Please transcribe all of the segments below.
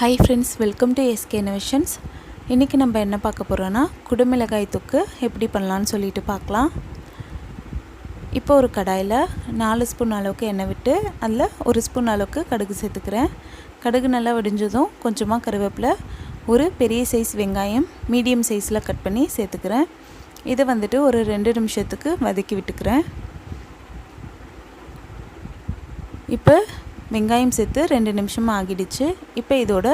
Hi friends, welcome to SK Innovations. இன்றைக்கி நம்ம என்ன பார்க்க போகிறோன்னா குடமிளகாய் தொக்கு எப்படி பண்ணலான்னு சொல்லிட்டு பார்க்கலாம். இப்போ ஒரு கடாயில் 4 ஸ்பூன் அளவுக்கு எண்ணெய் விட்டு அதில் 1 ஸ்பூன் அளவுக்கு கடுகு சேர்த்துக்கிறேன். கடுகு நல்லா வெடிஞ்சதும் கொஞ்சமாக கருவேப்பிலை, ஒரு பெரிய சைஸ் வெங்காயம் மீடியம் சைஸில் கட் பண்ணி சேர்த்துக்கிறேன். இதை வந்துட்டு ஒரு 2 நிமிஷத்துக்கு வதக்கி விட்டுக்கிறேன். இப்போ வெங்காயம் சேர்த்து 2 நிமிஷம் ஆகிடுச்சு. இப்போ இதோட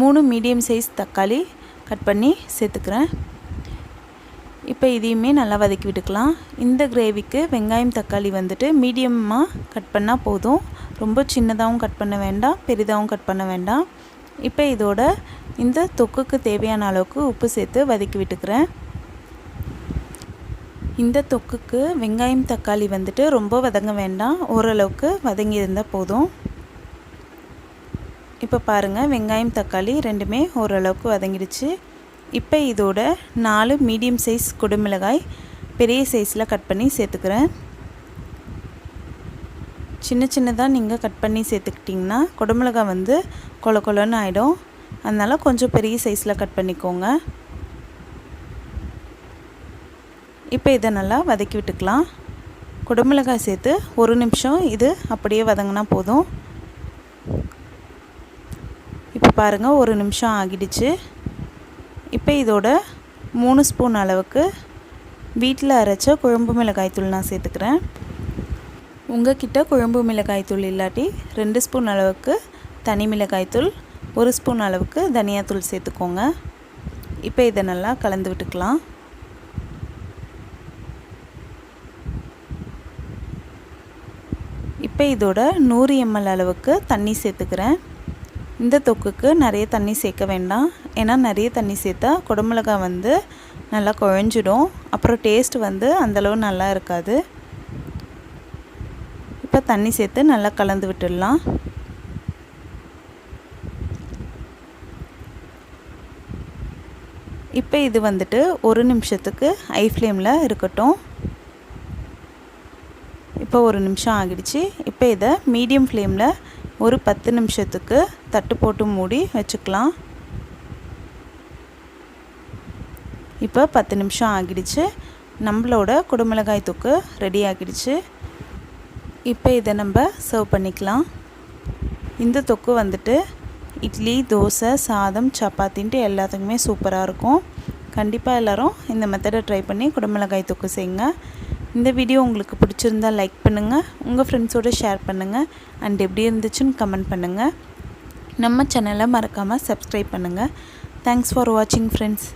3 மீடியம் சைஸ் தக்காளி கட் பண்ணி சேர்த்துக்கிறேன். இப்போ இதையுமே நல்லா வதக்கி விட்டுக்கலாம். இந்த கிரேவிக்கு வெங்காயம் தக்காளி வந்துட்டு மீடியமாக கட் பண்ணால் போதும். ரொம்ப சின்னதாகவும் கட் பண்ண வேண்டாம், பெரிதாகவும் கட் பண்ண வேண்டாம். இப்போ இதோட இந்த தொக்குக்கு தேவையான அளவுக்கு உப்பு சேர்த்து வதக்கி விட்டுக்கிறேன். இந்த தொக்குக்கு வெங்காயம் தக்காளி வந்துட்டு ரொம்ப வதங்க வேண்டாம், ஓரளவுக்கு வதங்கி இருந்தால் போதும். இப்போ பாருங்கள், வெங்காயம் தக்காளி ரெண்டுமே ஓரளவுக்கு வதங்கிடுச்சு. இப்போ இதோட 4 மீடியம் சைஸ் குடமிளகாய் பெரிய சைஸில் கட் பண்ணி சேர்த்துக்கிறேன். சின்ன சின்னதாக நீங்கள் கட் பண்ணி சேர்த்துக்கிட்டிங்கன்னா குடமிளகாய் வந்து கொல கொலன்னு ஆகிடும். அதனால் கொஞ்சம் பெரிய சைஸில் கட் பண்ணிக்கோங்க. இப்போ இதை நல்லா வதக்கி விட்டுக்கலாம். குடமிளகாய் சேர்த்து 1 நிமிஷம் இது அப்படியே வதங்கினா போதும். இப்போ பாருங்கள், 1 நிமிஷம் ஆகிடுச்சு. இப்போ இதோட 3 ஸ்பூன் அளவுக்கு வீட்டில் அரைச்ச குழம்பு மிளகாய்த்தூள் நான் சேர்த்துக்கிறேன். உங்கள்கிட்ட குழம்பு மிளகாய்த்தூள் இல்லாட்டி 2 ஸ்பூன் அளவுக்கு தனி மிளகாய்த்தூள், 1 ஸ்பூன் அளவுக்கு தனியாத்தூள் சேர்த்துக்கோங்க. இப்போ இதை நல்லா கலந்து விட்டுக்கலாம். இப்போ இதோட 100 ml அளவுக்கு தண்ணி சேர்த்துக்கிறேன். இந்த தொக்குக்கு நிறைய தண்ணி சேர்க்க வேண்டாம், ஏன்னா நிறைய தண்ணி சேர்த்தா குடமிளகாய் வந்து நல்லா குழஞ்சிடும், அப்புறம் டேஸ்ட் வந்து அந்தளவு நல்லா இருக்காது. இப்போ தண்ணி சேர்த்து நல்லா கலந்து விட்டுடலாம். இப்போ இது வந்துட்டு 1 நிமிஷத்துக்கு ஹை ஃப்ளேமில் இருக்கட்டும். இப்போ 1 நிமிஷம் ஆகிடுச்சு. இப்போ இதை மீடியம் ஃப்ளேமில் ஒரு 10 நிமிஷத்துக்கு தட்டு போட்டு மூடி வச்சுக்கலாம். இப்போ 10 நிமிஷம் ஆகிடுச்சு. நம்மளோட குடமிளகாய் தொக்கு ரெடி ஆகிடுச்சு. இப்போ இதை நம்ம சர்வ் பண்ணிக்கலாம். இந்த தொக்கு வந்துட்டு இட்லி, தோசை, சாதம், சப்பாத்தின்ட்டு எல்லாத்துக்குமே சூப்பராக இருக்கும். கண்டிப்பாக எல்லோரும் இந்த மெத்தடை ட்ரை பண்ணி குடமிளகாய் தொக்கு செய்யுங்க. இந்த வீடியோ உங்களுக்கு பிடிச்சிருந்தால் லைக் பண்ணுங்கள், உங்கள் ஃப்ரெண்ட்ஸோடு ஷேர் பண்ணுங்கள், அண்ட் எப்படி இருந்துச்சுன்னு கமெண்ட் பண்ணுங்கள். நம்ம சேனலை மறக்காமல் சப்ஸ்கிரைப் பண்ணுங்கள். தேங்க்ஸ் ஃபார் வாட்சிங் ஃப்ரெண்ட்ஸ்.